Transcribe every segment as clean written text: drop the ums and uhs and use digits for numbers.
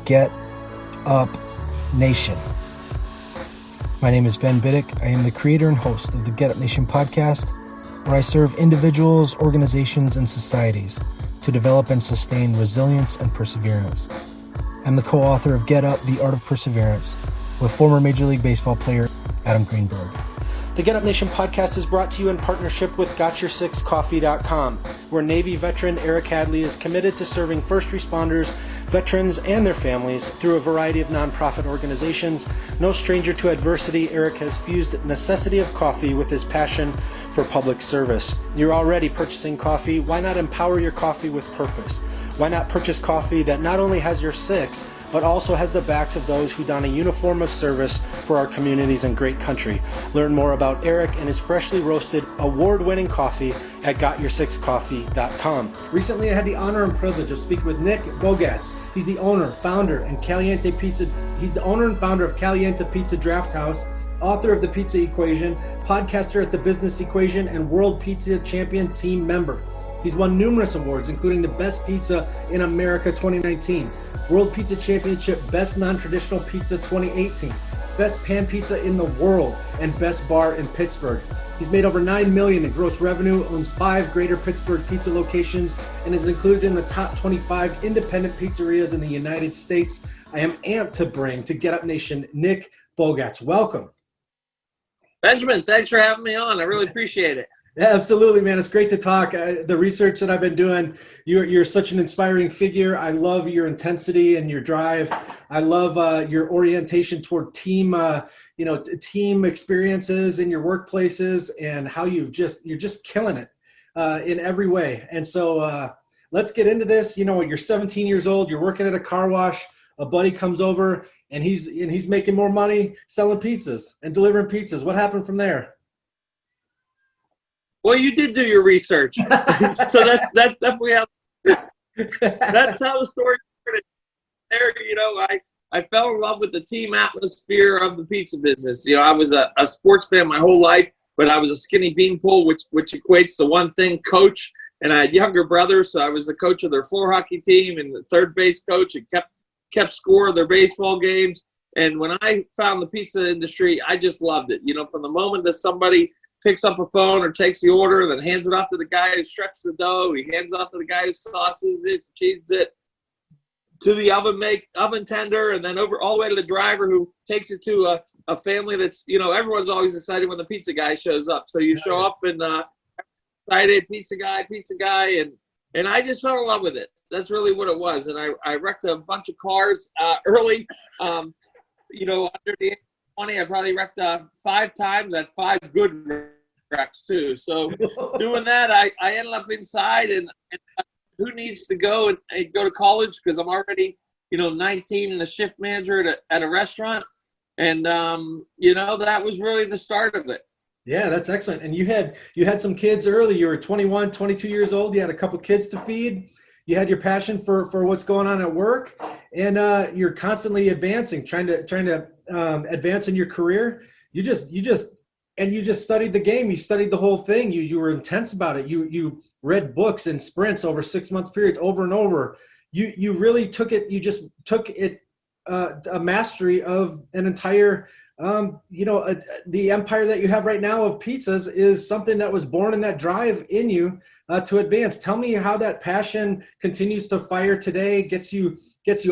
Get Up Nation. My name is Ben Biddick. I am the creator and host of the Get Up Nation podcast, where I serve individuals, organizations, and societies to develop and sustain resilience and perseverance. I'm the co-author of Get Up, The Art of Perseverance, with former Major League Baseball player Adam Greenberg. The Get Up Nation podcast is brought to you in partnership with GotYourSixCoffee.com, where Navy veteran Eric Hadley is committed to serving first responders, veterans, and their families through a variety of nonprofit organizations. No stranger to adversity, Eric has fused necessity of coffee with his passion for public service. You're already purchasing coffee. Why not empower your coffee with purpose? Why not purchase coffee that not only has your six, but also has the backs of those who don a uniform of service for our communities and great country? Learn more about Eric and his freshly roasted, award-winning coffee at GotYourSixCoffee.com. Recently, I had the honor and privilege of speaking with Nick Bogacz. He's the owner, founder, and Caliente Pizza. He's the owner and founder of Caliente Pizza Draft House, author of The Pizza Equation, podcaster at The Business Equation, and World Pizza Champion team member. He's won numerous awards, including the Best Pizza in America 2019, World Pizza Championship Best Non-Traditional Pizza 2018, Best Pan Pizza in the World, and Best Bar in Pittsburgh. He's made over $9 million in gross revenue, owns 5 greater Pittsburgh pizza locations, and is included in the top 25 independent pizzerias in the United States. I am amped to bring to Get Up Nation Nick Bogacz. Welcome. Benjamin, thanks for having me on. I really appreciate it. Yeah, absolutely, man. It's great to talk. The research that I've been doing, you're such an inspiring figure. I love your intensity and your drive. I love your orientation toward team, team experiences in your workplaces, and how you're just killing it in every way. And so let's get into this. You know, you're 17 years old. You're working at a car wash. A buddy comes over, and he's making more money selling pizzas and delivering pizzas. What happened from there? Well, you did do your research, so that's definitely how that's how the story started. There, I fell in love with the team atmosphere of the pizza business. I was a sports fan my whole life, but I was a skinny beanpole, which equates to one thing: coach. And I had younger brothers, so I was the coach of their floor hockey team and the third base coach, and kept score of their baseball games. And when I found the pizza industry, I just loved it. From the moment that somebody picks up a phone or takes the order and then hands it off to the guy who stretches the dough, he hands it off to the guy who sauces it, cheeses it, to the oven tender, and then over all the way to the driver who takes it to a family that's, everyone's always excited when the pizza guy shows up. So you show up and excited, pizza guy, and I just fell in love with it. That's really what it was. And I wrecked a bunch of cars early. Under the age of 20, I probably wrecked 5 times at 5 good wrecks too. So doing that, I ended up inside, and who needs to go and go to college, because I'm already 19 and a shift manager at a restaurant, and that was really the start of it. Yeah, that's excellent. And you had some kids early. You were 21, 22 years old. You had a couple kids to feed. You had your passion for what's going on at work, and you're constantly advancing, trying to advance in your career. You just studied the game. You studied the whole thing. You were intense about it. You read books in sprints over 6 months periods over and over. You really took it. You just took it a mastery of an entire the empire that you have right now of pizzas is something that was born in that drive in you to advance. Tell me how that passion continues to fire today, gets you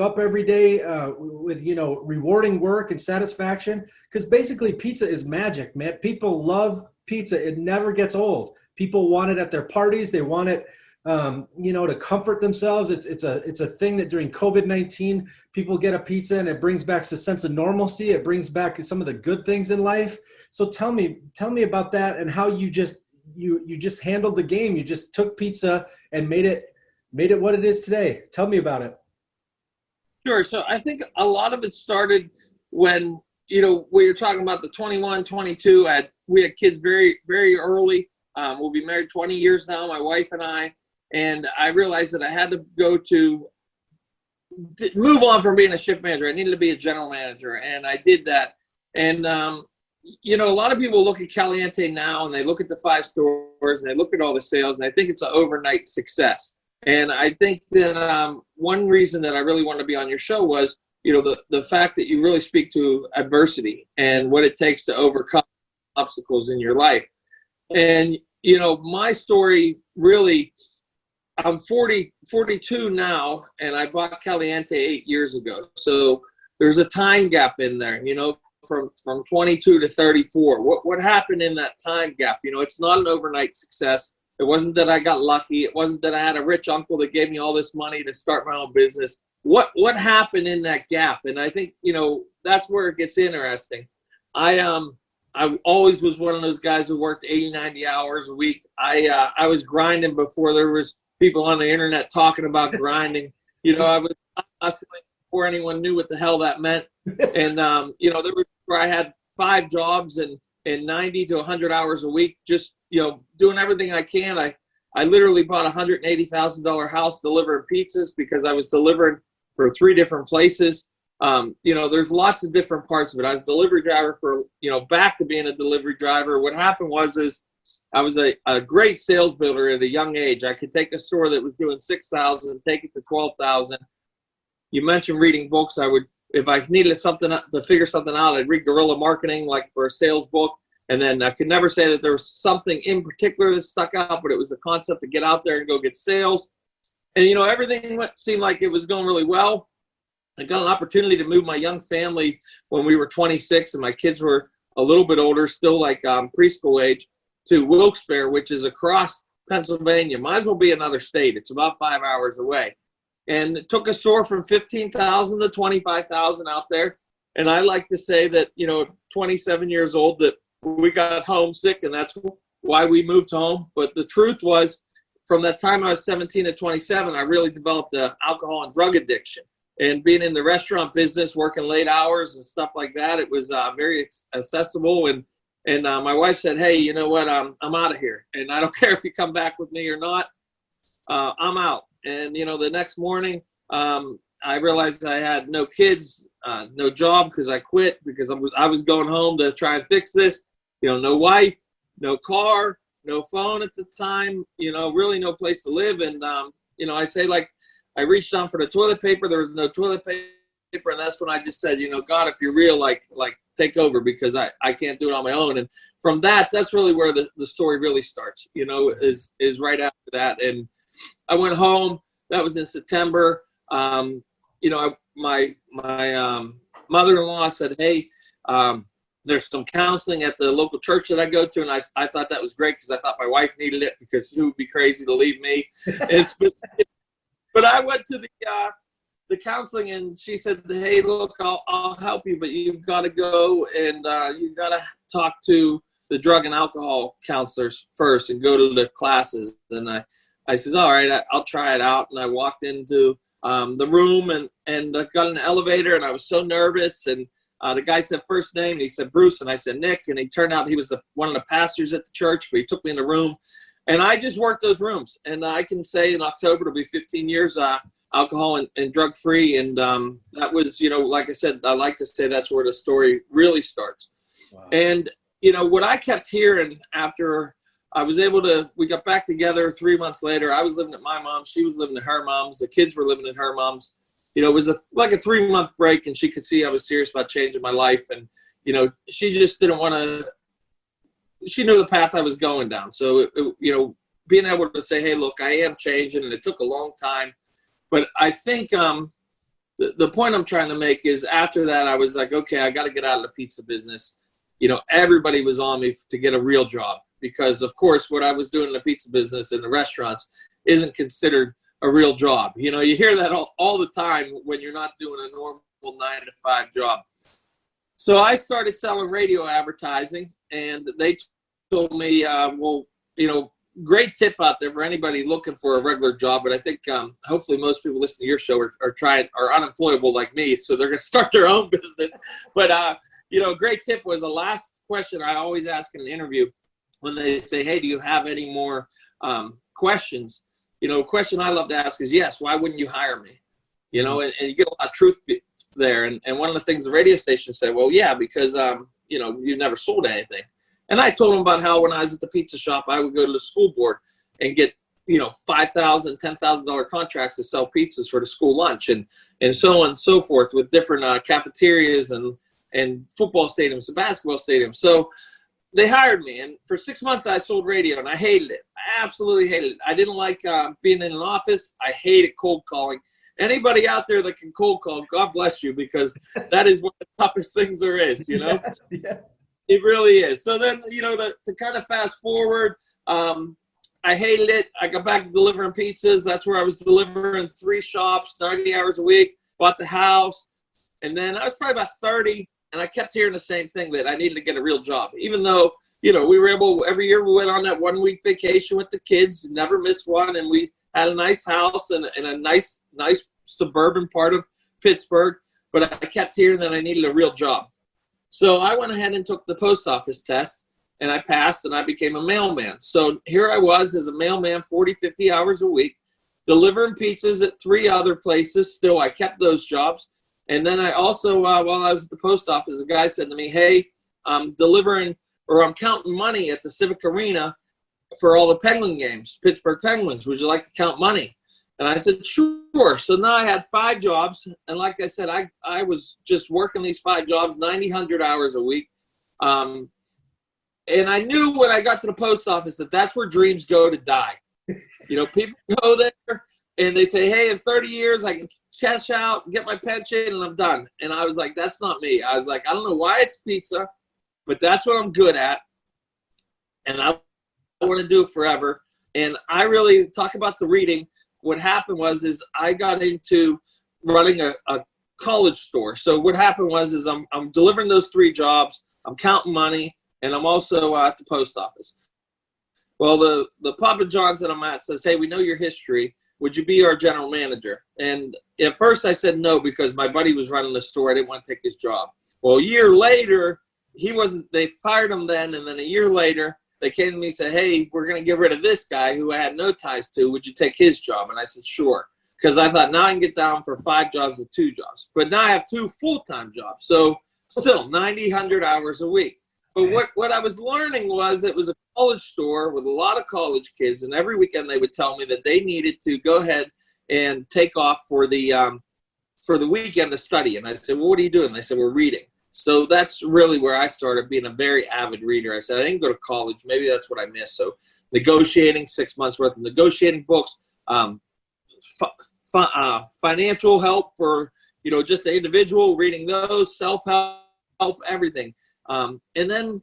up every day with rewarding work and satisfaction. Because basically pizza is magic, man. People love pizza. It never gets old. People want it at their parties. They want it to comfort themselves. It's a thing that during COVID-19, people get a pizza and it brings back a sense of normalcy. It brings back some of the good things in life. So tell me about that and how you just handled the game. You just took pizza and made it what it is today. Tell me about it. Sure. So I think a lot of it started when, we were talking about the 21, 22, we had kids very, very early. We'll be married 20 years now, my wife and I. And I realized that I had to move on from being a shift manager. I needed to be a general manager, and I did that. And, a lot of people look at Caliente now, and they look at the 5 stores, and they look at all the sales, and they think it's an overnight success. And I think that one reason that I really wanted to be on your show was, the fact that you really speak to adversity and what it takes to overcome obstacles in your life. And, my story really, I'm 42 now, and I bought Caliente 8 years ago. So there's a time gap in there, from 22 to 34. What happened in that time gap? It's not an overnight success. It wasn't that I got lucky. It wasn't that I had a rich uncle that gave me all this money to start my own business. What happened in that gap? And I think, that's where it gets interesting. I always was one of those guys who worked 80, 90 hours a week. I was grinding before there was people on the internet talking about grinding. I was hustling before anyone knew what the hell that meant. And, there was where I had 5 jobs and 90 to 100 hours a week, just, doing everything I can. I literally bought a $180,000 house delivering pizzas because I was delivering for 3 different places. There's lots of different parts of it. I was a delivery driver for, back to being a delivery driver. What happened was I was a great sales builder at a young age. I could take a store that was doing 6,000, take it to 12,000. You mentioned reading books. I would, if I needed something to figure something out, I'd read guerrilla marketing, like for a sales book. And then I could never say that there was something in particular that stuck out, but it was the concept to get out there and go get sales. And, everything seemed like it was going really well. I got an opportunity to move my young family when we were 26 and my kids were a little bit older, still like preschool age, to Wilkes-Barre, which is across Pennsylvania. Might as well be another state. It's about 5 hours away. And it took a store from 15,000 to 25,000 out there. And I like to say that, 27 years old, that we got homesick, and that's why we moved home. But the truth was, from that time I was 17 to 27, I really developed an alcohol and drug addiction. And being in the restaurant business, working late hours and stuff like that, it was very accessible. And my wife said, hey, you know what, I'm out of here. And I don't care if you come back with me or not, I'm out. And, the next morning, I realized I had no kids, no job because I quit because I was going home to try and fix this. No wife, no car, no phone at the time, really no place to live. And, I say, like, I reached down for the toilet paper. There was no toilet paper. And that's when I just said, God, if you're real, like take over, because I can't do it on my own. And from that's really where the story really starts, is right after that. And I went home. That was in September. My mother-in-law said, hey, there's some counseling at the local church that I go to. And I thought that was great because I thought my wife needed it, because who would be crazy to leave me? But I went to the counseling, and she said, hey, look, I'll help you, but you've got to go and you've got to talk to the drug and alcohol counselors first and go to the classes. And I said, all right, I'll try it out. And I walked into the room and got in the elevator, and I was so nervous. And the guy said first name, and he said Bruce, and I said Nick. And he turned out he was one of the pastors at the church, but he took me in the room. And I just worked those rooms. And I can say in October it'll be 15 years alcohol and drug free. And that was, like I said, I like to say that's where the story really starts. Wow. And, what I kept hearing after I was we got back together 3 months later. I was living at my mom's. She was living at her mom's. The kids were living at her mom's. It was like a 3-month break, and she could see I was serious about changing my life. And, she just didn't want to. She knew the path I was going down. So, being able to say, hey, look, I am changing, and it took a long time. But I think the point I'm trying to make is after that, I was like, okay, I got to get out of the pizza business. Everybody was on me to get a real job because, of course, what I was doing in the pizza business in the restaurants isn't considered a real job. You hear that all the time when you're not doing a normal 9-to-5 job. So I started selling radio advertising, and they told me, great tip out there for anybody looking for a regular job. But I think hopefully most people listening to your show are unemployable like me, so they're going to start their own business. But, great tip was the last question I always ask in an interview when they say, hey, do you have any more questions? A question I love to ask is, yes, why wouldn't you hire me? And you get a lot of truth there. And one of the things the radio station said, well, yeah, because, you never sold anything. And I told them about how when I was at the pizza shop, I would go to the school board and get $5,000, $10,000 contracts to sell pizzas for the school lunch and so on and so forth with different cafeterias and football stadiums and basketball stadiums. So they hired me, and for 6 months I sold radio, and I hated it. I absolutely hated it. I didn't like being in an office. I hated cold calling. Anybody out there that can cold call, God bless you, because that is one of the toughest things there is, Yeah. It really is. So then, to kind of fast forward, I hated it. I got back to delivering pizzas. That's where I was delivering 3 shops, 90 hours a week, bought the house. And then I was probably about 30, and I kept hearing the same thing, that I needed to get a real job. Even though, we were able, every year we went on that 1-week vacation with the kids, never missed one, and we had a nice house in a nice suburban part of Pittsburgh. But I kept hearing that I needed a real job. So I went ahead and took the post office test, and I passed, and I became a mailman. So here I was as a mailman 40, 50 hours a week, delivering pizzas at 3 other places. Still, I kept those jobs. And then I also, while I was at the post office, a guy said to me, hey, I'm counting money at the Civic Arena for all the Penguin games, Pittsburgh Penguins. Would you like to count money? And I said, sure. So now I had 5 jobs. And like I said, I was just working these 5 jobs, 90, 100 hours a week. And I knew when I got to the post office that that's where dreams go to die. People go there and they say, hey, in 30 years, I can cash out, get my pension, and I'm done. And I was like, that's not me. I was like, I don't know why it's pizza, but that's what I'm good at. And I want to do it forever. And I really talk about the reading. What happened is I got into running a college store. So what happened is I'm delivering those 3 jobs. I'm counting money, and I'm also at the post office. Well, the Papa John's that I'm at says, hey, we know your history. Would you be our general manager? And at first I said no, because my buddy was running the store. I didn't want to take his job. Well, a year later, they fired him then. And then a year later, they came to me and said, hey, we're going to get rid of this guy who I had no ties to. Would you take his job? And I said, sure. Because I thought, now I can get down for 5 jobs and 2 jobs. But now I have 2 full-time jobs. So still 90, 100 hours a week. But what I was learning was it was a college store with a lot of college kids, and every weekend they would tell me that they needed to go ahead and take off for the weekend to study. And I said, well, what are you doing? They said, we're reading. So that's really where I started being a very avid reader. I said, I didn't go to college. Maybe that's what I missed. So negotiating, 6 months worth of negotiating books, financial help for, just the individual, reading those, self-help, everything. And then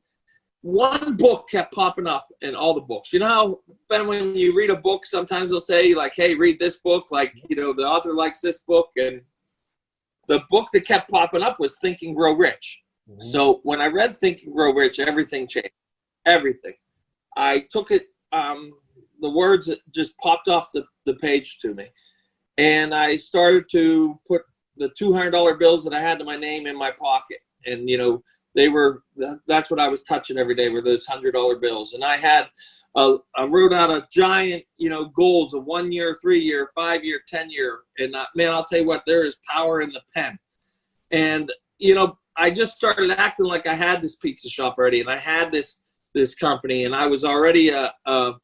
one book kept popping up in all the books. You know how, Ben, when you read a book, sometimes they'll say, like, hey, read this book. Like, the author likes this book. And the book that kept popping up was Think and Grow Rich. Mm-hmm. So when I read Think and Grow Rich, everything changed. Everything. I took it, the words just popped off the page to me. And I started to put the $200 bills that I had to my name in my pocket. And, that's what I was touching every day were those $100 bills. And I wrote out a giant, goals of 1 year, 3 year, 5 year, 10 year. And man, I'll tell you what, there is power in the pen. And, I just started acting like I had this pizza shop already, and I had this company, and I was already a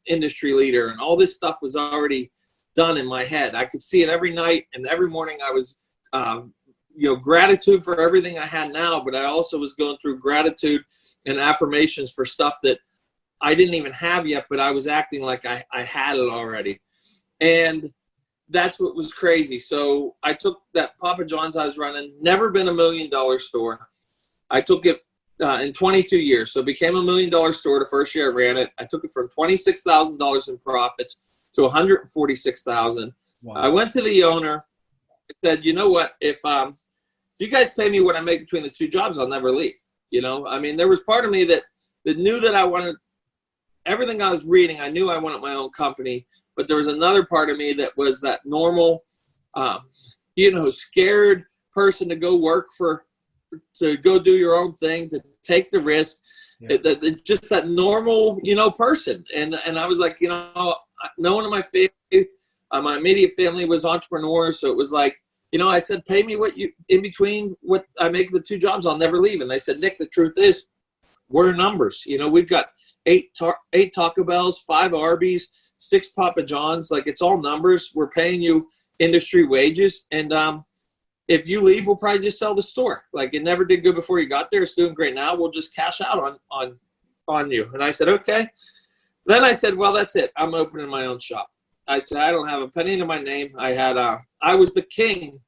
industry leader, and all this stuff was already done in my head. I could see it every night, and every morning I was, gratitude for everything I had now, but I also was going through gratitude and affirmations for stuff that I didn't even have yet, but I was acting like I had it already. And that's what was crazy. So I took that Papa John's I was running, never been $1 million store. I took it in 22 years. So it became $1 million store the first year I ran it. I took it from $26,000 in profits to $146,000. Wow. I went to the owner and said, you know what, if you guys pay me what I make between the 2 jobs, I'll never leave. There was part of me that knew that I wanted everything I was reading. I knew I wanted my own company, but there was another part of me that was that normal, scared person to go work to go do your own thing, to take the risk, just that normal, person. And I was like, no one in my family, my immediate family was entrepreneurs. So it was like, I said, pay me in between what I make the 2 jobs, I'll never leave. And they said, Nick, the truth is What are numbers? You know, we've got eight Taco Bells, 5 Arby's, 6 Papa John's. Like, it's all numbers. We're paying you industry wages. And if you leave, we'll probably just sell the store. Like, it never did good before you got there. It's doing great now. We'll just cash out on you. And I said, okay. Then I said, well, that's it. I'm opening my own shop. I said, I don't have a penny to my name. I was the king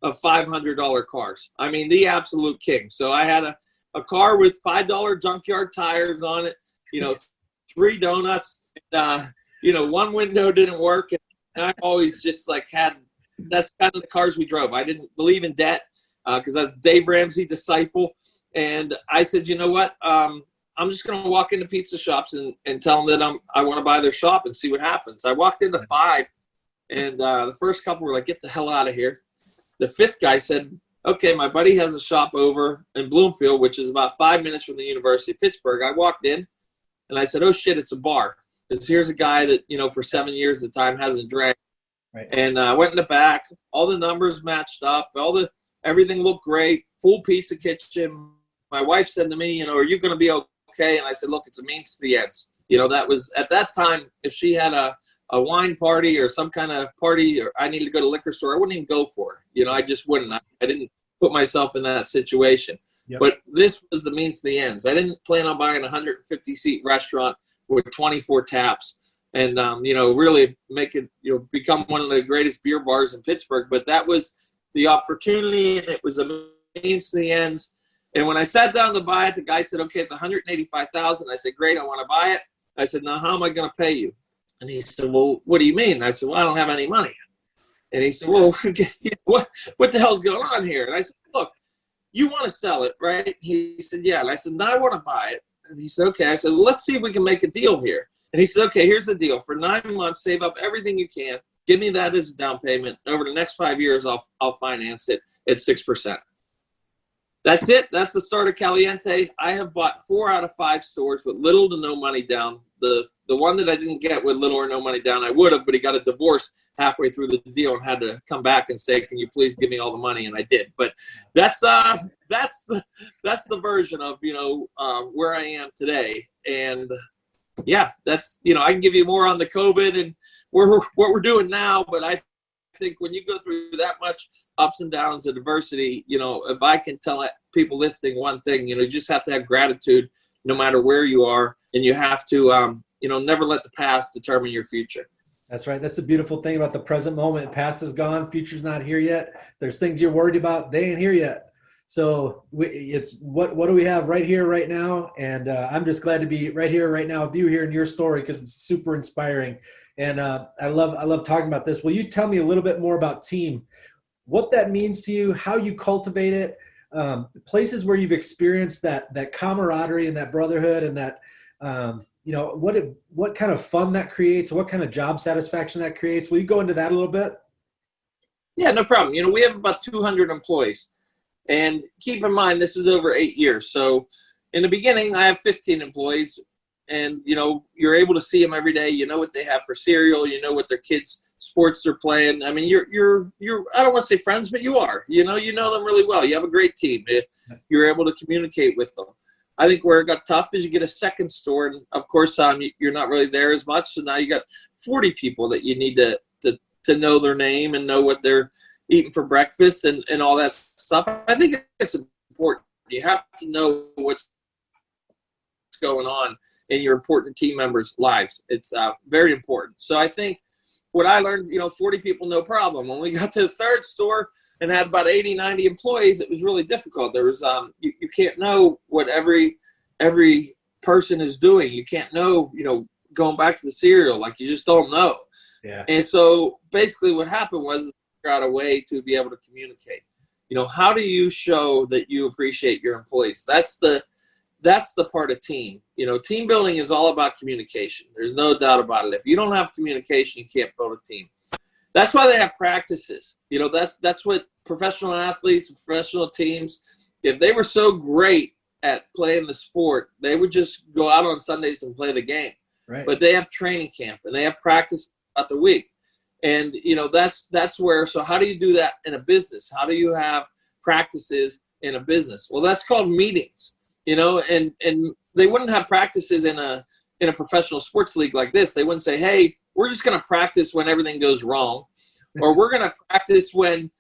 of $500 cars. I mean, the absolute king. So I had a car with $5 junkyard tires on it, you know, 3 donuts, you know, 1 window didn't work. And I always just like that's kind of the cars we drove. I didn't believe in debt because I was a Dave Ramsey disciple. And I said, you know what? I'm just going to walk into pizza shops and tell them that I want to buy their shop and see what happens. I walked into 5, and the first couple were like, get the hell out of here. The 5th guy said, okay, my buddy has a shop over in Bloomfield, which is about 5 minutes from the University of Pittsburgh. I walked in, and I said, oh, shit, it's a bar. Because here's a guy that, you know, for 7 years at the time hasn't drank. Right. And I went in the back. All the numbers matched up. Everything looked great. Full pizza kitchen. My wife said to me, you know, are you going to be okay? And I said, look, it's a means to the ends. You know, that was at that time, if she had a wine party or some kind of party, or I needed to go to the liquor store, I wouldn't even go for her. You know, I just wouldn't. I didn't put myself in that situation. Yep. But this was the means to the ends. I didn't plan on buying a 150-seat restaurant with 24 taps and, you know, really make it, you know, become one of the greatest beer bars in Pittsburgh. But that was the opportunity, and it was a means to the ends. And when I sat down to buy it, the guy said, okay, it's $185,000. I said, great, I want to buy it. I said, now how am I going to pay you? And he said, well, what do you mean? I said, well, I don't have any money. And he said, well, what the hell's going on here? And I said, look, you want to sell it, right? He said, yeah. And I said, no, I want to buy it. And he said, okay. I said, well, let's see if we can make a deal here. And he said, okay, here's the deal. For 9 months, save up everything you can. Give me that as a down payment. Over the next 5 years, I'll finance it at 6%. That's it. That's the start of Caliente. I have bought 4 out of 5 stores with little to no money down. The one that I didn't get with little or no money down, I would have, but he got a divorce halfway through the deal and had to come back and say, can you please give me all the money? And I did. But that's the version of, you know, where I am today. And yeah, that's, you know, I can give you more on the COVID and what we're doing now, but I think when you go through that much ups and downs of adversity, you know, if I can tell people listening one thing, you know, you just have to have gratitude no matter where you are, and you have to, you know, never let the past determine your future. That's right. That's a beautiful thing about the present moment. Past is gone. Future's not here yet. There's things you're worried about. They ain't here yet. So it's what do we have right here, right now? And I'm just glad to be right here, right now with you hearing your story because it's super inspiring. And I love talking about this. Will you tell me a little bit more about team, what that means to you, how you cultivate it, places where you've experienced that camaraderie and that brotherhood and that, you know, what kind of fun that creates, what kind of job satisfaction that creates. Will you go into that a little bit? Yeah, no problem. You know, we have about 200 employees. And keep in mind, this is over 8 years. So in the beginning, I have 15 employees. And, you know, you're able to see them every day. You know what they have for cereal. You know what their kids' sports they're playing. I mean, you're I don't want to say friends, but you are. You know them really well. You have a great team. You're able to communicate with them. I think where it got tough is you get a second store, and of course, you're not really there as much. So now you got 40 people that you need to know their name and know what they're eating for breakfast and all that stuff. I think it's important. You have to know what's going on in your important team members' lives. It's very important. So I think what I learned, you know, 40 people, no problem. When we got to the third store and had about 80, 90 employees, it was really difficult. There was, you can't know what every person is doing. You can't know, you know, going back to the cereal, like you just don't know. Yeah. And so basically what happened was figure out a way to be able to communicate. You know, how do you show that you appreciate your employees? That's the part of team. You know, team building is all about communication. There's no doubt about it. If you don't have communication, you can't build a team. That's why they have practices. You know, that's what professional athletes, professional teams, if they were so great at playing the sport, they would just go out on Sundays and play the game. Right. But they have training camp and they have practice throughout the week. And, you know, that's where, so how do you do that in a business? How do you have practices in a business? Well, that's called meetings, you know, and they wouldn't have practices in a professional sports league like this. They wouldn't say, hey, we're just going to practice when everything goes wrong, or we're going to practice when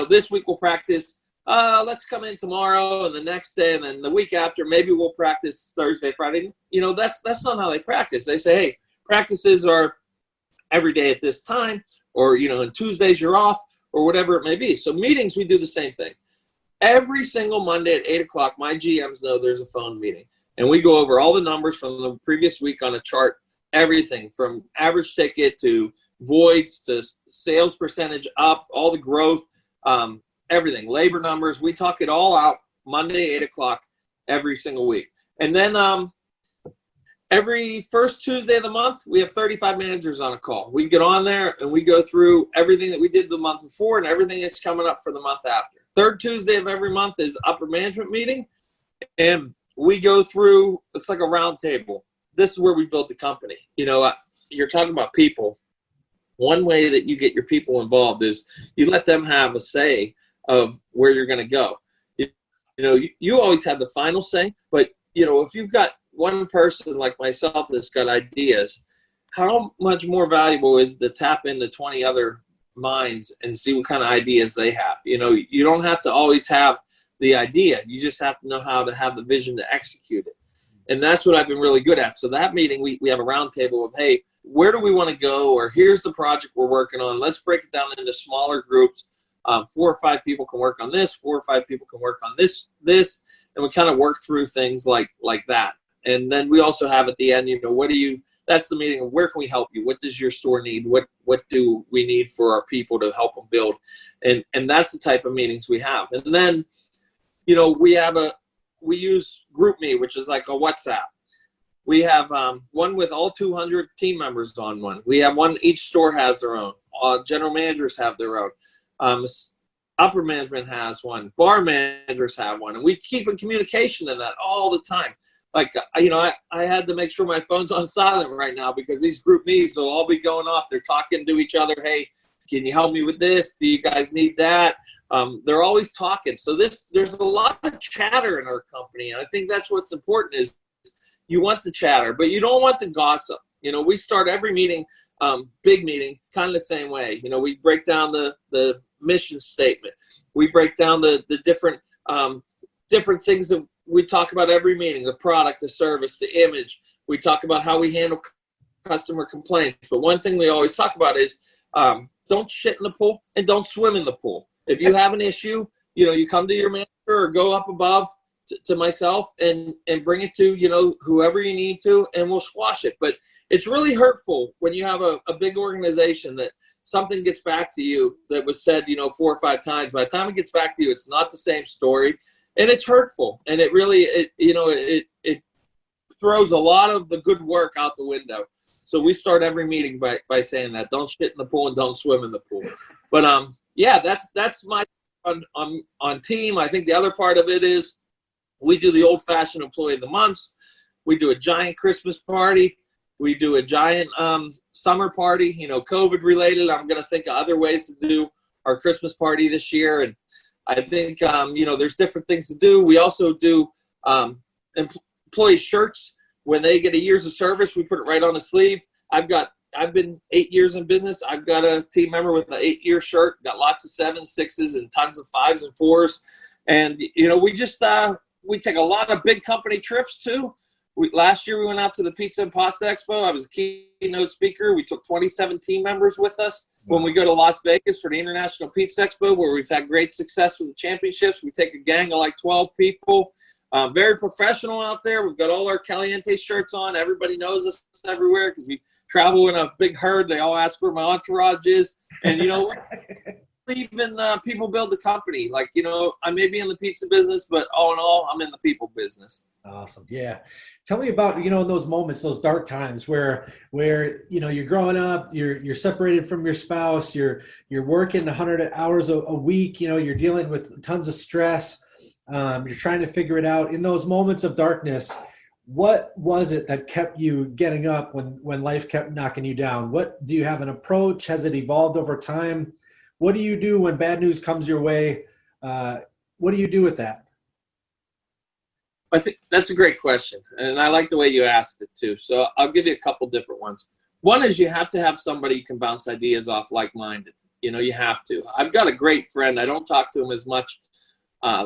this week we'll practice. Let's come in tomorrow and the next day, and then the week after, maybe we'll practice Thursday, Friday. That's not how they practice. They say, hey, practices are every day at this time, or, and Tuesdays you're off, or whatever it may be. So meetings, we do the same thing. Every single Monday at 8 o'clock, my GMs know there's a phone meeting. And we go over all the numbers from the previous week on a chart, everything from average ticket to voids to sales percentage up, all the growth, everything, labor numbers. We talk it all out Monday, 8 o'clock every single week. And then every first Tuesday of the month, we have 35 managers on a call. We get on there and we go through everything that we did the month before and everything that's coming up for the month after. Third Tuesday of every month is upper management meeting. And we go through, it's like a round table. This is where we built the company. You're talking about people. One way that you get your people involved is you let them have a say of where you're going to go. You always have the final say, but, if you've got one person like myself that's got ideas, how much more valuable is to tap into 20 other minds and see what kind of ideas they have? You don't have to always have the idea. You just have to know how to have the vision to execute it. And that's what I've been really good at. So that meeting, we have a round table of, hey, where do we want to go? Or here's the project we're working on. Let's break it down into smaller groups. 4 or 5 people can work on this. 4 or 5 people can work on this. And we kind of work through things like that. And then we also have at the end, that's the meeting of where can we help you? What does your store need? What do we need for our people to help them build? And that's the type of meetings we have. And then, we use GroupMe, which is like a WhatsApp. We have one with all 200 team members on one. We have one, each store has their own. General managers have their own. Upper management has one. Bar managers have one. And we keep in communication in that all the time. Like, I had to make sure my phone's on silent right now because these GroupMes will all be going off. They're talking to each other. Hey, can you help me with this? Do you guys need that? They're always talking. So there's a lot of chatter in our company. And I think that's what's important is you want the chatter, but you don't want the gossip. We start every meeting, big meeting, kind of the same way. We break down the mission statement. We break down the different things that we talk about every meeting, the product, the service, the image. We talk about how we handle customer complaints. But one thing we always talk about is don't shit in the pool and don't swim in the pool. If you have an issue, you come to your manager or go up above to myself and bring it to, whoever you need to, and we'll squash it. But it's really hurtful when you have a big organization that something gets back to you that was said, 4 or 5 times. By the time it gets back to you, it's not the same story. And it's hurtful. And it really, it throws a lot of the good work out the window. So we start every meeting by saying that. Don't shit in the pool and don't swim in the pool. But, that's my on team. I think the other part of it is we do the old-fashioned employee of the months. We do a giant Christmas party. We do a giant summer party, COVID-related. I'm going to think of other ways to do our Christmas party this year. And I think, there's different things to do. We also do employee shirts. When they get a years of service, we put it right on the sleeve. I've been 8 years in business. I've got a team member with an 8-year shirt, got lots of 7s, 6s, and tons of 5s and 4s. And, we just, we take a lot of big company trips too. Last year we went out to the Pizza and Pasta Expo. I was a keynote speaker. We took 27 team members with us. When we go to Las Vegas for the International Pizza Expo, where we've had great success with the championships, we take a gang of like 12 people. Very professional out there. We've got all our Caliente shirts on. Everybody knows us everywhere because we travel in a big herd. They all ask where my entourage is. And, even people build the company. Like, I may be in the pizza business, but all in all, I'm in the people business. Awesome. Yeah. Tell me about, in those moments, those dark times where you're growing up, you're separated from your spouse, you're working 100 hours a week, you're dealing with tons of stress. You're trying to figure it out. In those moments of darkness, what was it that kept you getting up when life kept knocking you down? What do you have an approach? Has it evolved over time? What do you do when bad news comes your way? What do you do with that? I think that's a great question, and I like the way you asked it too. So I'll give you a couple different ones. One is you have to have somebody you can bounce ideas off like-minded. You have to. I've got a great friend. I don't talk to him as much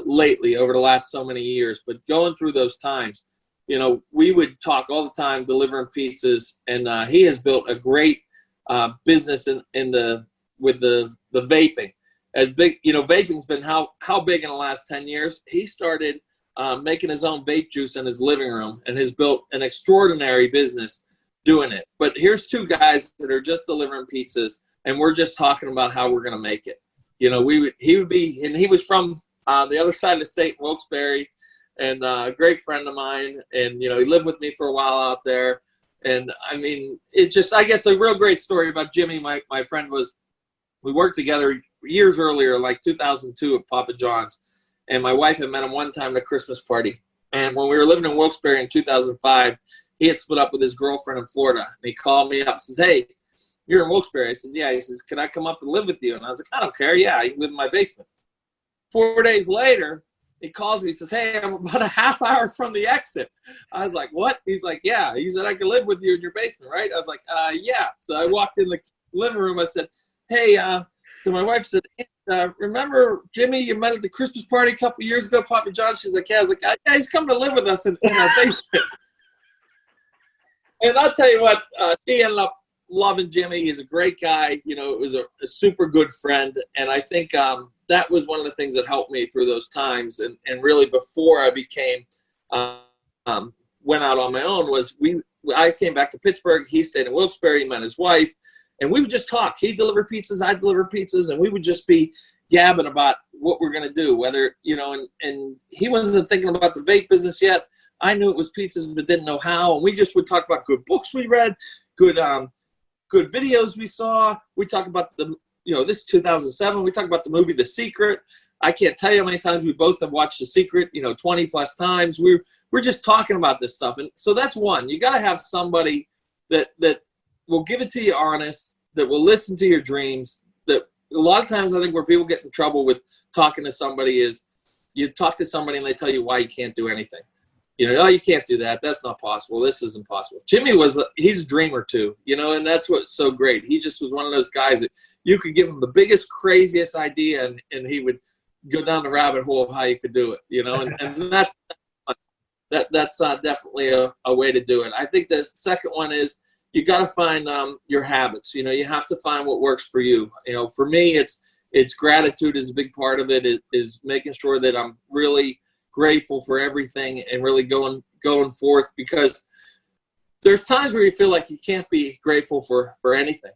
lately over the last so many years, but going through those times, we would talk all the time delivering pizzas, and he has built a great business with the vaping. As big, vaping's been how big in the last 10 years. He started making his own vape juice in his living room and has built an extraordinary business doing it. But here's two guys that are just delivering pizzas, and we're just talking about how we're going to make it. He would be, and he was from the other side of the state, in Wilkes-Barre, and a great friend of mine. And, he lived with me for a while out there. And I mean, I guess a real great story about Jimmy, my friend, was we worked together years earlier, like 2002 at Papa John's. And my wife had met him one time at a Christmas party. And when we were living in Wilkes-Barre in 2005, he had split up with his girlfriend in Florida. And he called me up and says, "Hey, you're in Wilkes-Barre." I said, "Yeah." He says, "Can I come up and live with you?" And I was like, "I don't care. Yeah, you can live in my basement." 4 days later, he calls me. He says, "Hey, I'm about a half hour from the exit." I was like, "What?" He's like, "Yeah." He said, "I can live with you in your basement, right?" I was like, "Yeah." So I walked in the living room. I said, "Hey," so my wife said, "Remember Jimmy you met at the Christmas party a couple years ago, Papa John?" She's like, "Yeah." I was like, "Yeah, he's coming to live with us in our basement." And I'll tell you what, she ended up loving Jimmy. He's a great guy. It was a super good friend. And I think that was one of the things that helped me through those times. And really before I became, went out on my own was I came back to Pittsburgh. He stayed in Wilkes-Barre. He met his wife. And we would just talk. He'd deliver pizzas. I'd deliver pizzas. And we would just be gabbing about what we're going to do, whether, and he wasn't thinking about the vape business yet. I knew it was pizzas, but didn't know how. And we just would talk about good books we read, good videos we saw. We talk about this is 2007. We talk about the movie The Secret. I can't tell you how many times we both have watched The Secret, 20 plus times. We're just talking about this stuff. And so that's one. You got to have somebody that will give it to you honest, that will listen to your dreams. That a lot of times I think where people get in trouble with talking to somebody is you talk to somebody and they tell you why you can't do anything. "Oh, you can't do that. That's not possible. This isn't possible." Jimmy he's a dreamer too, and that's what's so great. He just was one of those guys that you could give him the biggest, craziest idea and he would go down the rabbit hole of how you could do it, and that's definitely a way to do it. I think the second one is you got to find your habits. You have to find what works for you. For me, it's gratitude is a big part of it, is making sure that I'm really grateful for everything and really going forth, because there's times where you feel like you can't be grateful for anything.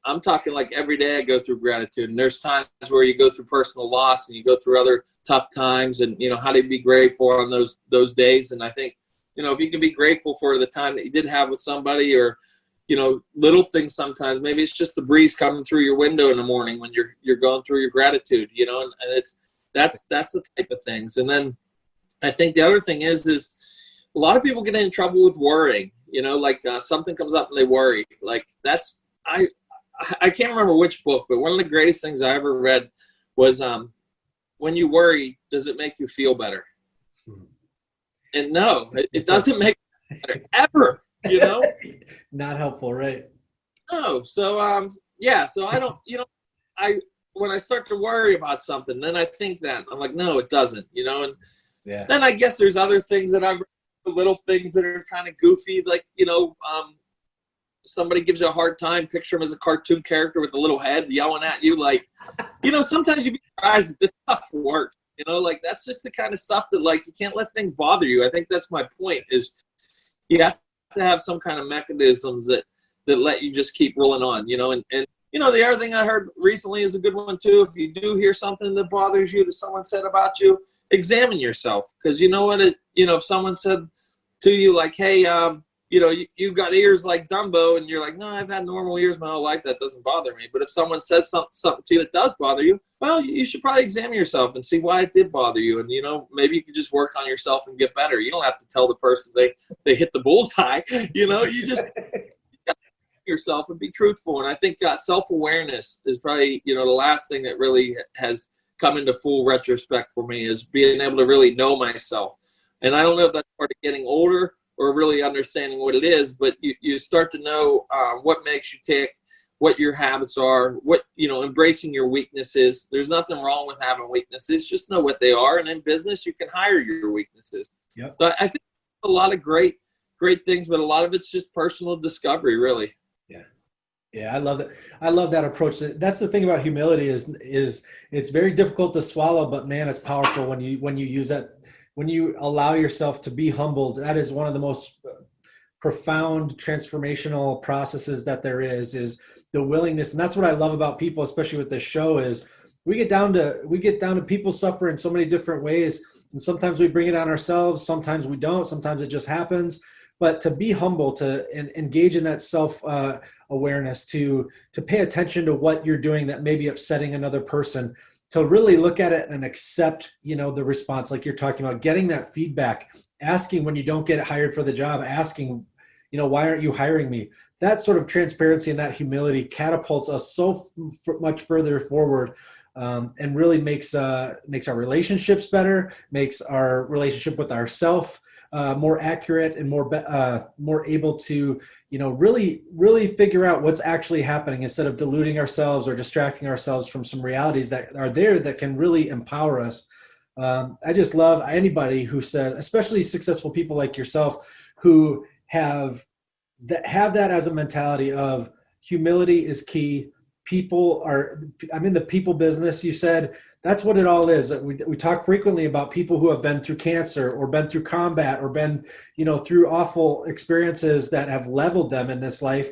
I'm talking like every day I go through gratitude, and there's times where you go through personal loss and you go through other tough times, and how to be grateful on those days. And I think if you can be grateful for the time that you did have with somebody, or little things, sometimes maybe it's just the breeze coming through your window in the morning when you're going through your gratitude, and that's the type of things. And then I think the other thing is a lot of people get in trouble with worrying, something comes up and they worry. Like I can't remember which book, but one of the greatest things I ever read was when you worry, does it make you feel better? And no, it doesn't make you better ever, Not helpful, right? No. So so I don't, when I start to worry about something, then I think that I'm like, no, it doesn't, and then I guess there's other things that I've read, little things that are kind of goofy, like, somebody gives you a hard time, picture him as a cartoon character with a little head yelling at you. Like, sometimes you'd be surprised that this stuff works, like that's just the kind of stuff that like, you can't let things bother you. I think that's my point, is you have to have some kind of mechanisms that let you just keep rolling on, and the other thing I heard recently is a good one too. If you do hear something that bothers you that someone said about you, examine yourself. Because if someone said to you like, "Hey, you've got ears like Dumbo," and you're like, "No, I've had normal ears my whole life. That doesn't bother me." But if someone says something to you that does bother you, well, you should probably examine yourself and see why it did bother you. And, maybe you could just work on yourself and get better. You don't have to tell the person they hit the bullseye. You just yourself and be truthful. And I think self-awareness is probably, the last thing that really has come into full retrospect for me, is being able to really know myself. And I don't know if that's part of getting older or really understanding what it is, but you start to know what makes you tick, what your habits are, what, embracing your weaknesses. There's nothing wrong with having weaknesses. Just know what they are. And in business, you can hire your weaknesses. Yep. So I think a lot of great things, but a lot of it's just personal discovery, really. Yeah, I love that. I love that approach. That's the thing about humility is it's very difficult to swallow, but man, it's powerful when you use that, when you allow yourself to be humbled. That is one of the most profound transformational processes that there is the willingness. And that's what I love about people, especially with this show, is we get down to people suffer in so many different ways. And sometimes we bring it on ourselves. Sometimes we don't. Sometimes it just happens. But to be humble, to engage in that self-awareness, to pay attention to what you're doing that may be upsetting another person, to really look at it and accept, the response, like you're talking about, getting that feedback, asking when you don't get hired for the job, asking, why aren't you hiring me? That sort of transparency and that humility catapults us so much further forward. And really makes our relationships better, makes our relationship with ourself more accurate and more able to, really figure out what's actually happening instead of deluding ourselves or distracting ourselves from some realities that are there that can really empower us. I just love anybody who says, especially successful people like yourself, who have that as a mentality of humility is key. I'm in the people business, you said. That's what it all is. We talk frequently about people who have been through cancer or been through combat or been, through awful experiences that have leveled them in this life.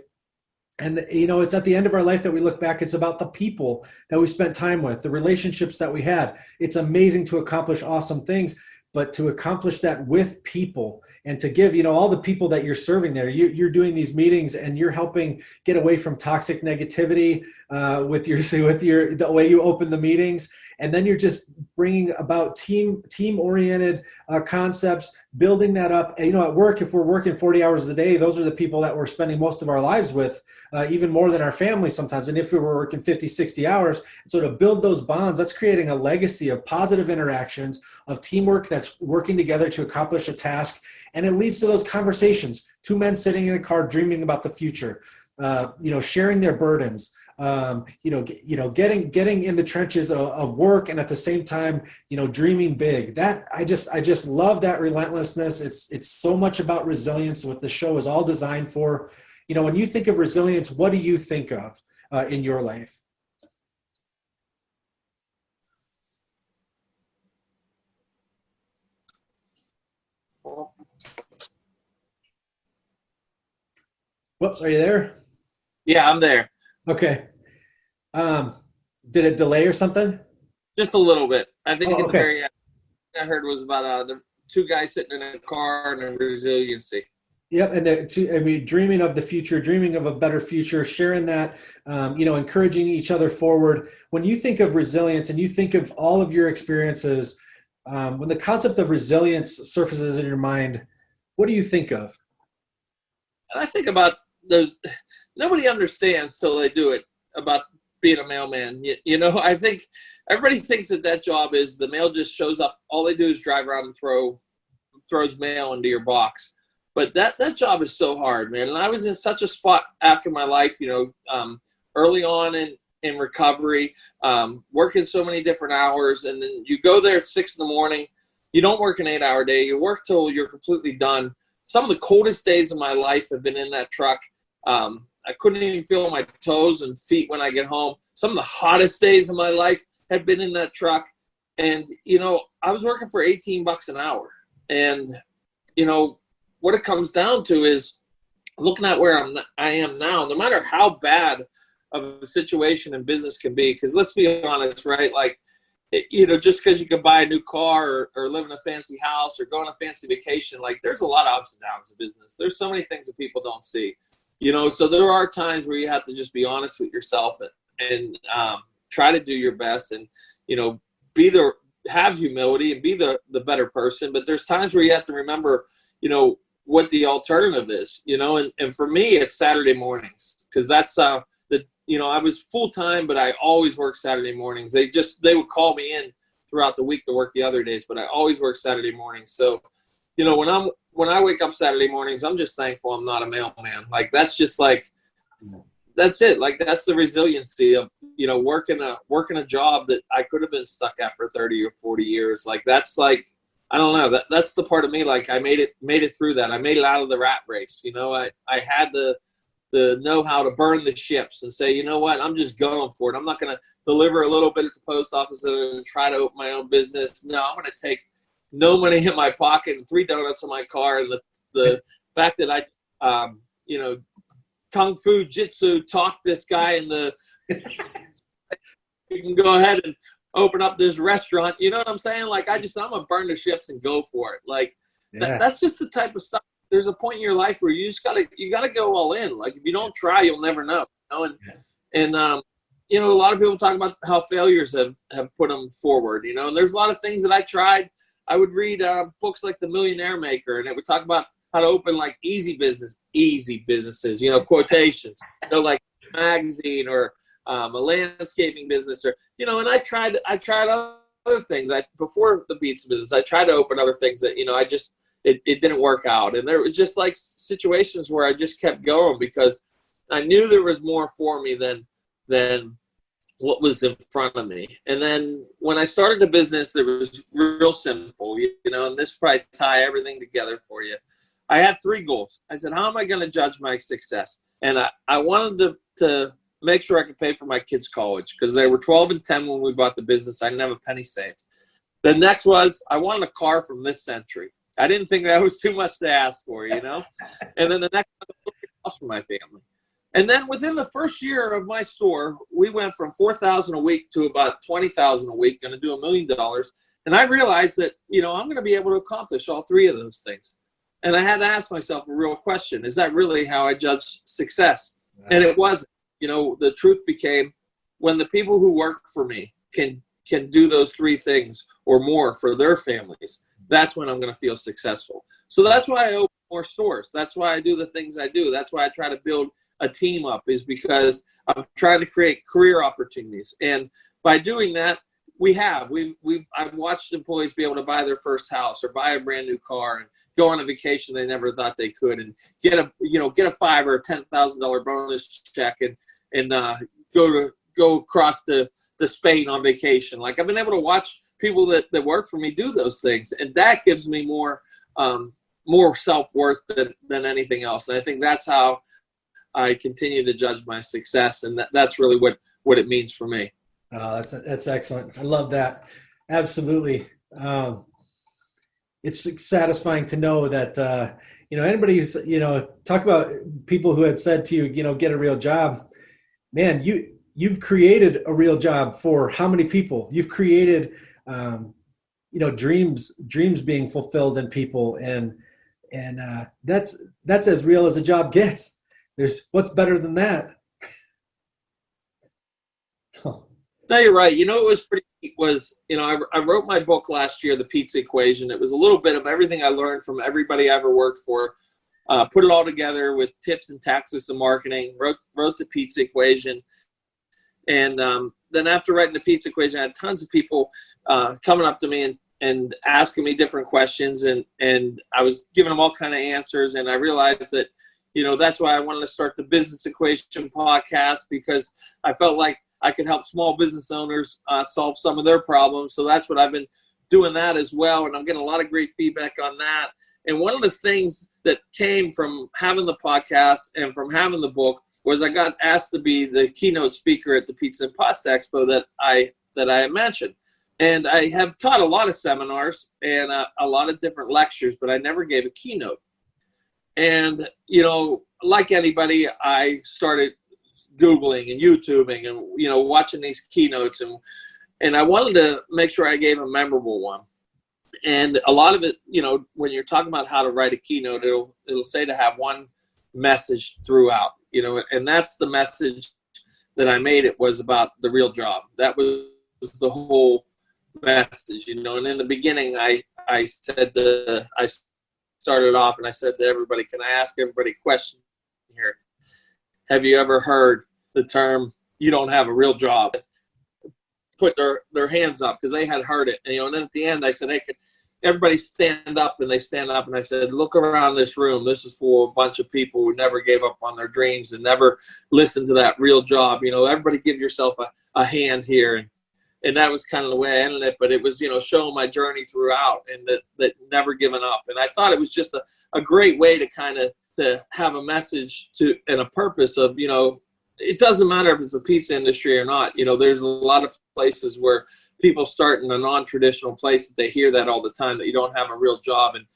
And, it's at the end of our life that we look back. It's about the people that we spent time with, the relationships that we had. It's amazing to accomplish awesome things, but to accomplish that with people and to give, all the people that you're serving there, you're doing these meetings and you're helping get away from toxic negativity with the way you open the meetings. And then you're just bringing about team-oriented concepts, building that up. And, at work, if we're working 40 hours a day, those are the people that we're spending most of our lives with, even more than our family sometimes. And if we were working 50, 60 hours, so to build those bonds, that's creating a legacy of positive interactions, of teamwork that's working together to accomplish a task. And it leads to those conversations, two men sitting in a car dreaming about the future, sharing their burdens. Getting in the trenches of work, and at the same time, dreaming big. That I just love that relentlessness. It's so much about resilience. What the show is all designed for. When you think of resilience, what do you think of in your life? Whoops, are you there? Yeah, I'm there. Okay. Did it delay or something? Just a little bit. I think okay. The very end I heard was about the two guys sitting in a car and resiliency. Yep, and dreaming of the future, dreaming of a better future, sharing that, encouraging each other forward. When you think of resilience and you think of all of your experiences, when the concept of resilience surfaces in your mind, what do you think of? And I think about those. Nobody understands till they do it about being a mailman. I think everybody thinks that job is the mail just shows up. All they do is drive around and throws mail into your box. But that job is so hard, man. And I was in such a spot after my life, early on in recovery, working so many different hours. And then you go there at 6 a.m. You don't work an 8-hour day. You work till you're completely done. Some of the coldest days of my life have been in that truck. I couldn't even feel my toes and feet when I get home. Some of the hottest days of my life have been in that truck. And, I was working for $18 an hour. And, what it comes down to is looking at where I am now, no matter how bad of a situation in business can be, because let's be honest, right? Like, just because you can buy a new car or live in a fancy house or go on a fancy vacation, like there's a lot of ups and downs in business. There's so many things that people don't see. So there are times where you have to just be honest with yourself and try to do your best and, have humility and be the better person. But there's times where you have to remember, what the alternative is, and for me, it's Saturday mornings because that's I was full time, but I always work Saturday mornings. They would call me in throughout the week to work the other days, but I always work Saturday mornings. So, when I wake up Saturday mornings, I'm just thankful I'm not a mailman. Like, that's just like, that's it. Like, that's the resiliency of, working a job that I could have been stuck at for 30 or 40 years. Like, that's like, I don't know, that's the part of me. Like, I made it through that. I made it out of the rat race. I had the know how to burn the ships and say, you know what, I'm just going for it. I'm not going to deliver a little bit at the post office and try to open my own business. No, I'm going to take no money in my pocket and 3 donuts in my car. And the fact that I, Kung Fu Jitsu taught this guy you can go ahead and open up this restaurant. You know what I'm saying? Like, I'm going to burn the ships and go for it. Like, that's just the type of stuff. There's a point in your life where you just gotta go all in. Like, if you don't try, you'll never know. And a lot of people talk about how failures have put them forward. And there's a lot of things that I tried. I would read books like The Millionaire Maker, and it would talk about how to open like easy businesses. Quotations. Like a magazine or a landscaping business, or And I tried other things. Before the pizza business, I tried to open other things that It didn't work out. And there was just like situations where I just kept going because I knew there was more for me than what was in front of me. And then when I started the business, it was real simple, and this probably tie everything together for you. I had 3 goals. I said, how am I going to judge my success? And I wanted to make sure I could pay for my kids' college because they were 12 and 10 when we bought the business. I didn't have a penny saved. The next was I wanted a car from this century. I didn't think that was too much to ask for, And then the next one was a house for my family. And then within the first year of my store, we went from $4,000 a week to about $20,000 a week, going to do $1 million. And I realized that, I'm going to be able to accomplish all 3 of those things. And I had to ask myself a real question. Is that really how I judge success? Wow. And it wasn't. The truth became when the people who work for me can do those 3 things or more for their families, that's when I'm going to feel successful. So that's why I open more stores. That's why I do the things I do. That's why I try to build a team up, is because I'm trying to create career opportunities. And by doing that, I've watched employees be able to buy their first house or buy a brand new car and go on a vacation they never thought they could, and get a $5,000 or $10,000 bonus check and go across to Spain on vacation. Like, I've been able to watch people that work for me do those things, and that gives me more self-worth than anything else. And I think that's how I continue to judge my success, and that's really what it means for me. Oh, that's excellent. I love that. Absolutely. It's satisfying to know that anybody who's talk about people who had said to you, get a real job. Man, you've created a real job for how many people? You've created dreams being fulfilled in people, and that's as real as a job gets. There's what's better than that. No, you're right. It was pretty neat was, I wrote my book last year, The Pizza Equation. It was a little bit of everything I learned from everybody I ever worked for, put it all together with tips and tactics of marketing, wrote the Pizza Equation. And then after writing the Pizza Equation, I had tons of people coming up to me and asking me different questions, and I was giving them all kind of answers. And I realized that, that's why I wanted to start the Business Equation podcast, because I felt like I could help small business owners solve some of their problems. So that's what I've been doing that as well. And I'm getting a lot of great feedback on that. And one of the things that came from having the podcast and from having the book was I got asked to be the keynote speaker at the Pizza and Pasta Expo that I mentioned. And I have taught a lot of seminars and a lot of different lectures, but I never gave a keynote. And, like anybody, I started Googling and YouTubing and, watching these keynotes. And I wanted to make sure I gave a memorable one. And a lot of it, when you're talking about how to write a keynote, it'll say to have one message throughout, and that's the message that I made. It was about the real job. That was the whole message, And in the beginning, I started off and I said to everybody, can I ask everybody a question here? Have you ever heard the term, you don't have a real job? Put their hands up because they had heard it. And then at the end, I said, hey, everybody stand up, and they stand up, and I said, look around this room. This is for a bunch of people who never gave up on their dreams and never listened to that real job. Everybody give yourself a hand here. And that was kind of the way I ended it. But it was, showing my journey throughout, and that never giving up. And I thought it was just a great way to kind of to have a message and a purpose of, it doesn't matter if it's a pizza industry or not. There's a lot of places where people start in a non-traditional place that they hear that all the time, that you don't have a real job. And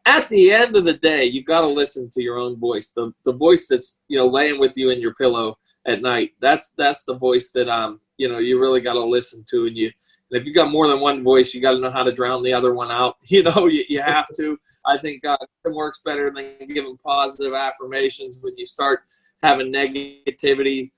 at the end of the day, you've got to listen to your own voice, the voice that's, laying with you in your pillow at night. That's the voice that, you really got to listen to. And if you got more than one voice, you got to know how to drown the other one out. You have to. I think it works better than giving positive affirmations. When you start having negativity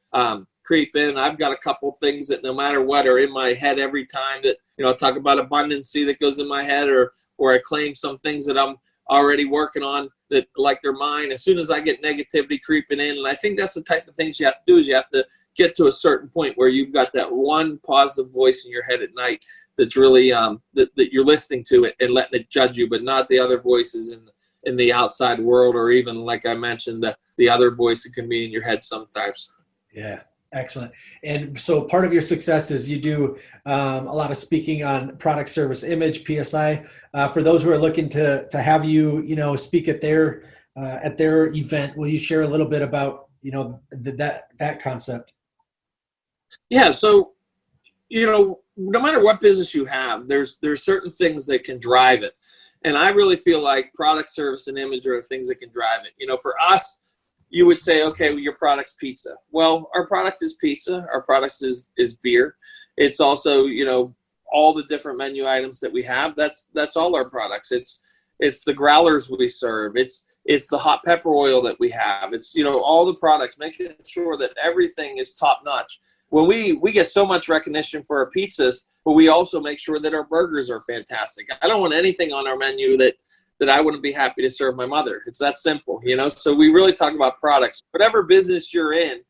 creep in, I've got a couple things that no matter what are in my head every time that, I talk about abundancy that goes in my head, or I claim some things that I'm already working on that like they're mine. As soon as I get negativity creeping in, and I think that's the type of things you have to do, is you have to get to a certain point where you've got that one positive voice in your head at night that's really that you're listening to it and letting it judge you, but not the other voices in the outside world, or even, like I mentioned, the other voice that can be in your head sometimes. Yeah. Excellent. And so part of your success is you do a lot of speaking on product, service, image, PSI. For those who are looking to have you, speak at their event, will you share a little bit about, that concept? Yeah. So, no matter what business you have, there's certain things that can drive it. And I really feel like product, service, and image are the things that can drive it. For us, you would say, okay, well, your product's pizza. Well, our product is pizza. Our product is beer. It's also, all the different menu items that we have. That's all our products. It's the growlers we serve. It's the hot pepper oil that we have. It's, all the products, making sure that everything is top notch. When we get so much recognition for our pizzas, but we also make sure that our burgers are fantastic. I don't want anything on our menu that I wouldn't be happy to serve my mother. It's that simple, So we really talk about products. Whatever business you're in,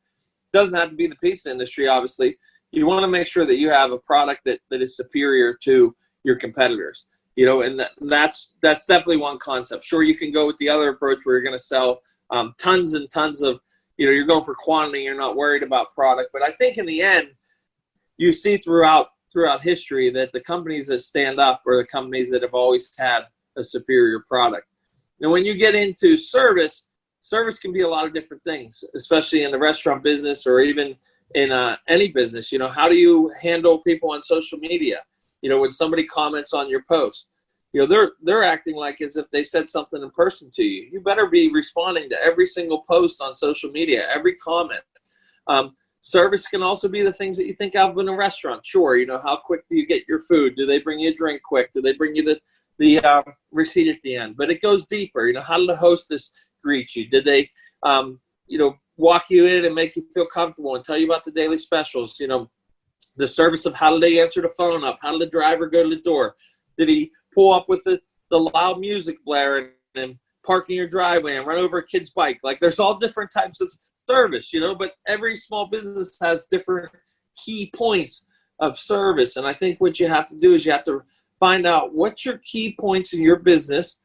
doesn't have to be the pizza industry, obviously. You want to make sure that you have a product that is superior to your competitors, and that's definitely one concept. Sure, you can go with the other approach where you're going to sell tons and tons of, you're going for quantity. You're not worried about product. But I think in the end, you see throughout history that the companies that stand up are the companies that have always had a superior product. Now, when you get into service can be a lot of different things, especially in the restaurant business or even in any business. How do you handle people on social media? When somebody comments on your post, they're acting like as if they said something in person to you. You better be responding to every single post on social media, every comment. Service can also be the things that you think of in a restaurant. Sure, how quick do you get your food? Do they bring you a drink quick? Do they bring you the receipt at the end? But it goes deeper. How did the hostess greet you? Did they, walk you in and make you feel comfortable and tell you about the daily specials? The service of how did they answer the phone up? How did the driver go to the door? Did he pull up with the loud music blaring and park in your driveway and run over a kid's bike? Like, there's all different types of service, but every small business has different key points of service. And I think what you have to do is you have to find out what's your key points in your business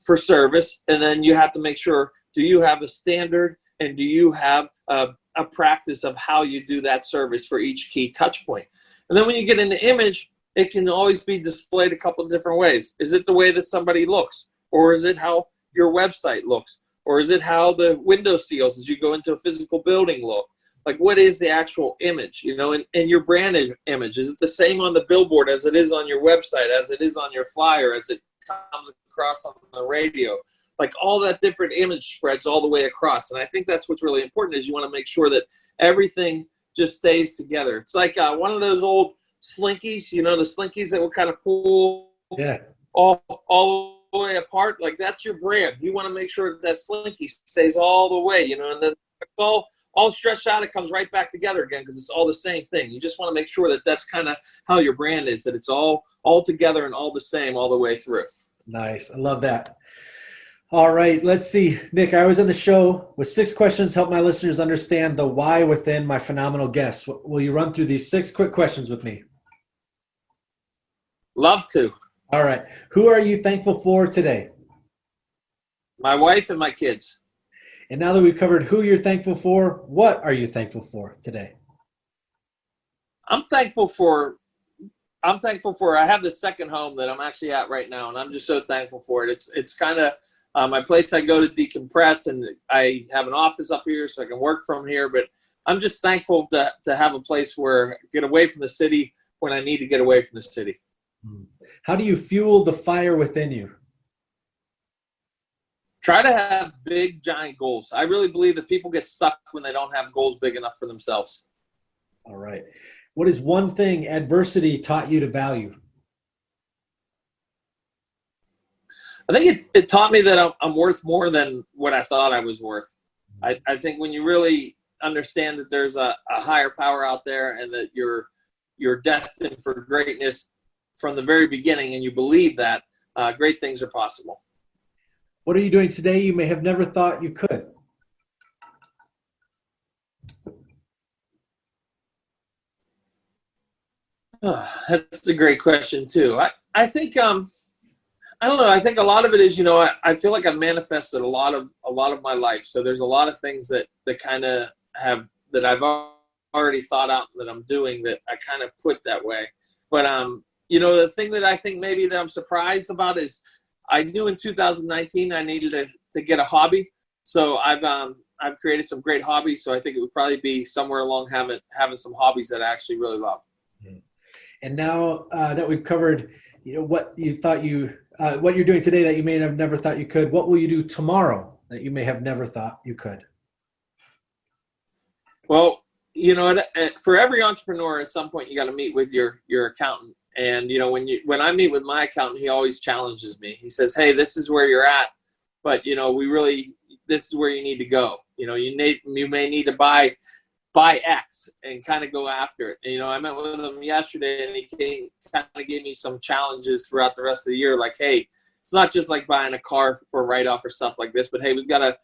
for service, and then you have to make sure, do you have a standard and do you have a practice of how you do that service for each key touch point? And then when you get into image, it can always be displayed a couple of different ways. Is it the way that somebody looks, or is it how your website looks, or is it how the window seals as you go into a physical building look? Like, what is the actual image, and your brand image? Is it the same on the billboard as it is on your website, as it is on your flyer, as it comes across on the radio? Like, all that different image spreads all the way across. And I think that's what's really important, is you want to make sure that everything just stays together. It's like one of those old slinkies, the slinkies that will kind of pull all the way apart. Like, that's your brand. You want to make sure that slinky stays all the way, and then it's all stretched out, it comes right back together again because it's all the same thing. You just want to make sure that that's kind of how your brand is, that it's all together and all the same all the way through. Nice. I love that. All right. Let's see. Nick, I was on the show with 6 questions, help my listeners understand the why within my phenomenal guests. Will you run through these 6 quick questions with me? Love to. All right. Who are you thankful for today? My wife and my kids. And now that we've covered who you're thankful for, what are you thankful for today? I'm thankful for I have the second home that I'm actually at right now, and I'm just so thankful for it. It's kind of my place I go to decompress, and I have an office up here so I can work from here. But I'm just thankful to have a place where I get away from the city when I need to get away from the city. How do you fuel the fire within you? Try to have big, giant goals. I really believe that people get stuck when they don't have goals big enough for themselves. All right. What is one thing adversity taught you to value? I think it taught me that I'm worth more than what I thought I was worth. I think when you really understand that there's a higher power out there and that you're destined for greatness from the very beginning, and you believe that, great things are possible. What are you doing today you may have never thought you could? That's a great question too. I think I don't know. I think a lot of it is, I feel like I've manifested a lot of my life. So there's a lot of things that kind of that I've already thought out that I'm doing that I kind of put that way. But the thing that I think maybe that I'm surprised about is I knew in 2019 I needed to get a hobby. So I've created some great hobbies. So I think it would probably be somewhere along having some hobbies that I actually really love. And now that we've covered, what you thought what you're doing today that you may have never thought you could, what will you do tomorrow that you may have never thought you could? Well, for every entrepreneur, at some point you got to meet with your accountant. And when I meet with my accountant, he always challenges me. He says, "Hey, this is where you're at, but this is where you need to go. You may need to buy X and kind of go after it." And, I met with him yesterday, and he kind of gave me some challenges throughout the rest of the year. Like, hey, it's not just like buying a car for a write-off or stuff like this, but hey, we've got to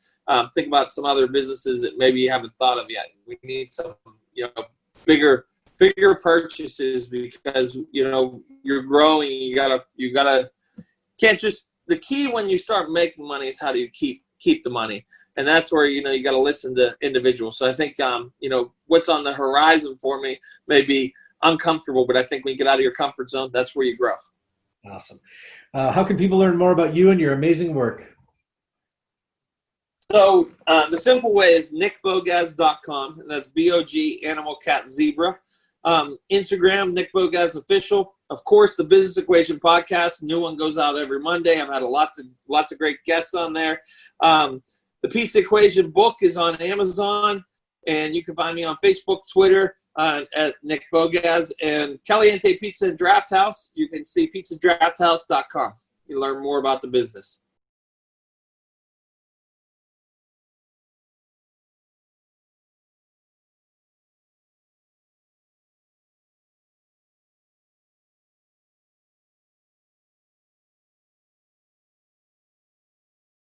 think about some other businesses that maybe you haven't thought of yet. We need some, bigger purchases because, you're growing. You gotta can't just, the key when you start making money is how do you keep the money. And that's where, you got to listen to individuals. So I think, what's on the horizon for me may be uncomfortable, but I think when you get out of your comfort zone, that's where you grow. Awesome. How can people learn more about you and your amazing work? So the simple way is nickbogacz.com, and that's B-O-G, animal, cat, zebra. Instagram, Nick Bogacz Official. Of course, the Business Equation podcast. New one goes out every Monday. I've had lots of great guests on there. The Pizza Equation book is on Amazon, and you can find me on Facebook, Twitter, at Nick Bogacz, and Caliente Pizza Draft House. You can see pizzadrafthouse.com. You learn more about the business.